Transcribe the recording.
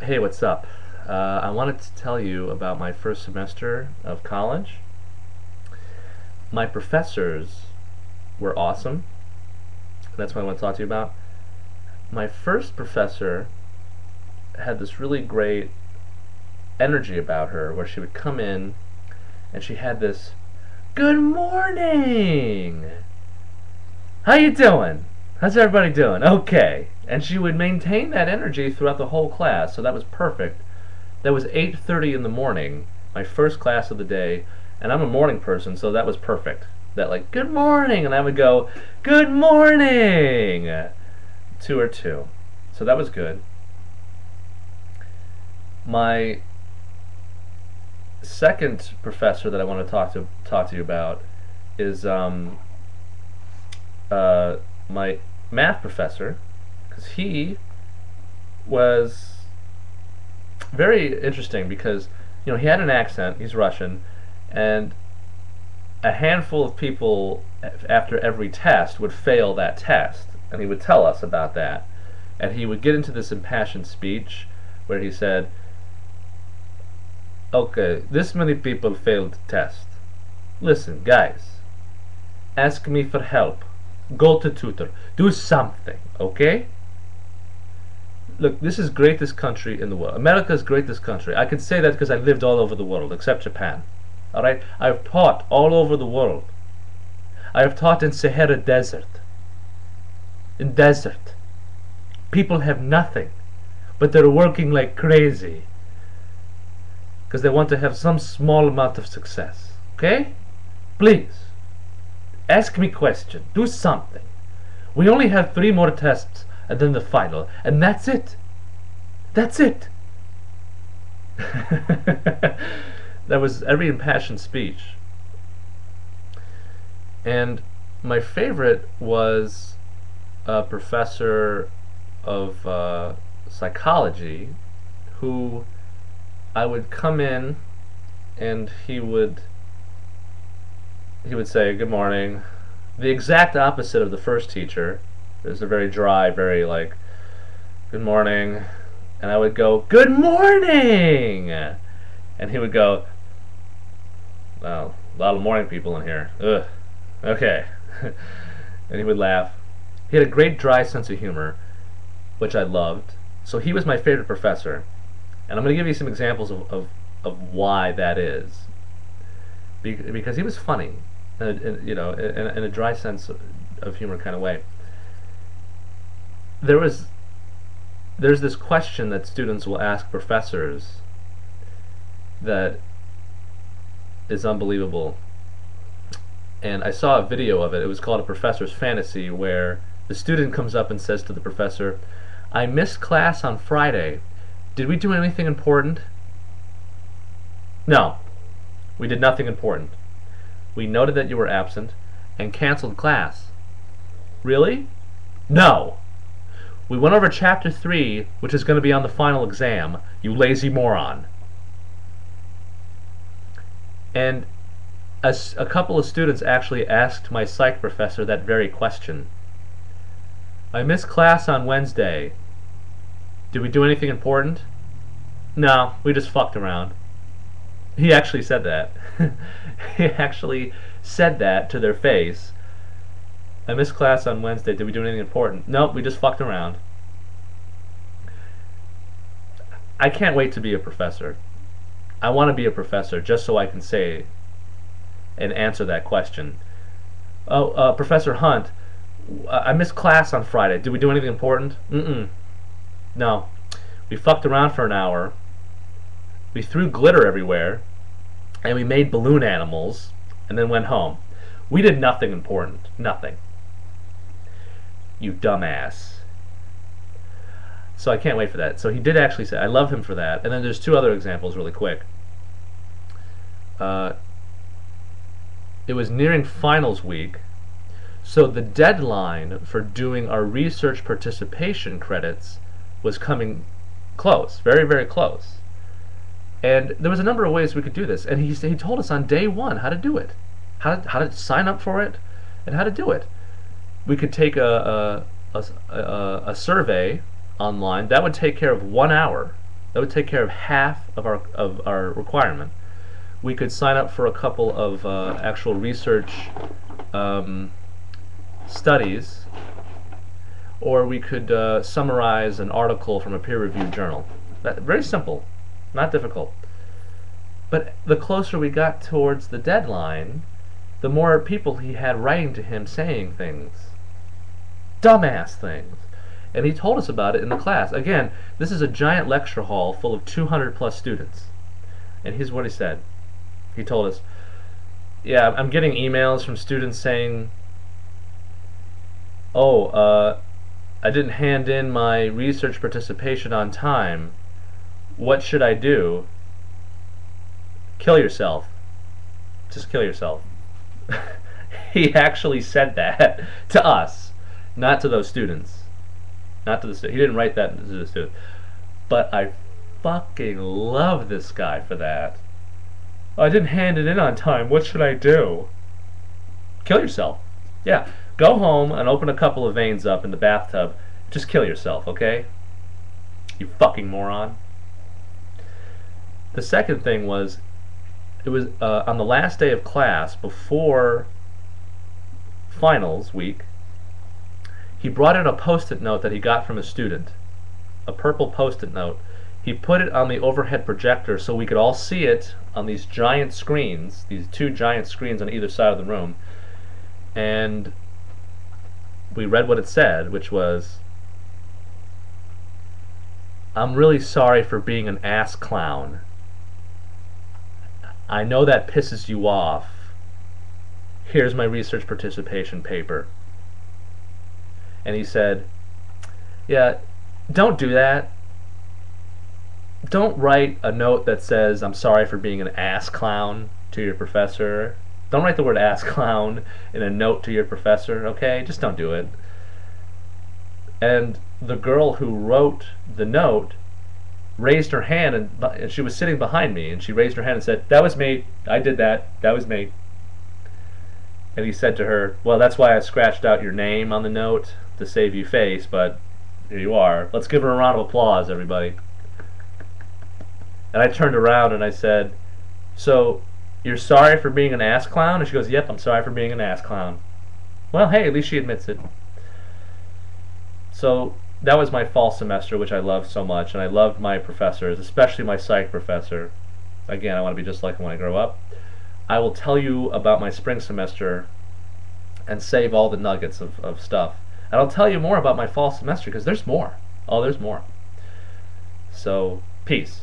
Hey, what's up? I wanted to tell you about my first semester of college. My professors were awesome. That's what I want to talk to you about. My first professor had this really great energy about her where she would come in and she had this, "Good morning! How you doing? How's everybody doing? Okay." And she would maintain that energy throughout the whole class, so that was perfect. That was 8:30 in the morning, my first class of the day, and I'm a morning person, so that was perfect. That like, "Good morning," and I would go, "Good morning," two or two. So that was good. My second professor that I want to talk to you about is my math professor, because he was very interesting because he had an accent. He's Russian, and a handful of people after every test would fail that test, and he would tell us about that. And he would get into this impassioned speech where he said, "Okay, this many people failed the test. Listen, guys, ask me for help. Go to tutor. Do something, okay? Look, this is greatest country in the world. America's greatest country. I can say that because I lived all over the world, except Japan. All right, I've taught all over the world. I have taught in Sahara Desert. In desert, people have nothing, but they're working like crazy because they want to have some small amount of success. Okay, please ask me question. Do something. We only have 3 more tests and then the final, and that's it. That's it." That was every impassioned speech. And my favorite was a professor of psychology who I would come in and he would say good morning, the exact opposite of the first teacher. It was a very dry, very like good morning, and I would go good morning, and he would go, "Well, a lot of morning people in here. Ugh. Okay." And he would laugh. He had a great dry sense of humor, which I loved. So he was my favorite professor. And I'm going to give you some examples of why that is. Because he was funny, in a dry sense of humor kind of way. There's this question that students will ask professors that is unbelievable. And I saw a video of it. It was called A Professor's Fantasy, where the student comes up and says to the professor, "I missed class on Friday. Did we do anything important?" "No, we did nothing important. We noted that you were absent and canceled class." "Really?" "No. We went over chapter 3, which is going to be on the final exam, you lazy moron." And a couple of students actually asked my psych professor that very question. "I missed class on Wednesday. Did we do anything important?" "No, we just fucked around." He actually said that. He actually said that to their face. "I missed class on Wednesday. Did we do anything important?" "Nope, we just fucked around." I can't wait to be a professor. I want to be a professor just so I can say and answer that question. "Oh, Professor Hunt, I missed class on Friday. Did we do anything important?" "Mm-mm. No. We fucked around for an hour. We threw glitter everywhere. And we made balloon animals. And then went home. We did nothing important. Nothing." You dumbass. So I can't wait for that. So he did actually say, I love him for that. And then there's 2 other examples really quick. It was nearing finals week, so the deadline for doing our research participation credits was coming close, very, very close. And there was a number of ways we could do this, and he told us on day 1 how to do it, how to sign up for it, and how to do it. We could take a survey online that would take care of 1 hour. That would take care of half of our requirement. We could sign up for a couple of actual research um, studies, or we could summarize an article from a peer-reviewed journal. Very simple, not difficult. But the closer we got towards the deadline, the more people he had writing to him saying things. Dumbass things. And he told us about it in the class. Again, this is a giant lecture hall full of 200 plus students. And here's what he said. He told us, yeah, I'm getting emails from students saying, oh, I didn't hand in my research participation on time. What should I do? Kill yourself. Just kill yourself. He actually said that to us, not to those students. Not to the students. He didn't write that to the students. But I fucking love this guy for that. Oh, I didn't hand it in on time. What should I do? Kill yourself. Yeah. Go home and open a couple of veins up in the bathtub. Just kill yourself, okay? You fucking moron. The second thing was, it was on the last day of class before finals week, he brought in a post-it note that he got from a student, a purple post-it note. He put it on the overhead projector so we could all see it on these giant screens, these two giant screens on either side of the room, and we read what it said, which was, I'm really sorry for being an ass clown. I know that pisses you off. Here's my research participation paper. And he said, yeah, don't do that. Don't write a note that says, I'm sorry for being an ass clown to your professor. Don't write the word ass clown in a note to your professor, okay? Just don't do it. And the girl who wrote the note raised her hand, and she was sitting behind me, and she raised her hand and said, that was me. I did that. That was me. And he said to her, well, that's why I scratched out your name on the note to save you face, but here you are. Let's give her a round of applause, everybody. And I turned around and I said, so you're sorry for being an ass clown? And she goes, yep, I'm sorry for being an ass clown. Well, hey, at least she admits it. So that was my fall semester, which I loved so much, and I loved my professors, especially my psych professor. Again, I want to be just like him when I grow up. I will tell you about my spring semester and save all the nuggets of stuff. And I'll tell you more about my fall semester, because there's more. Oh, there's more. So, peace.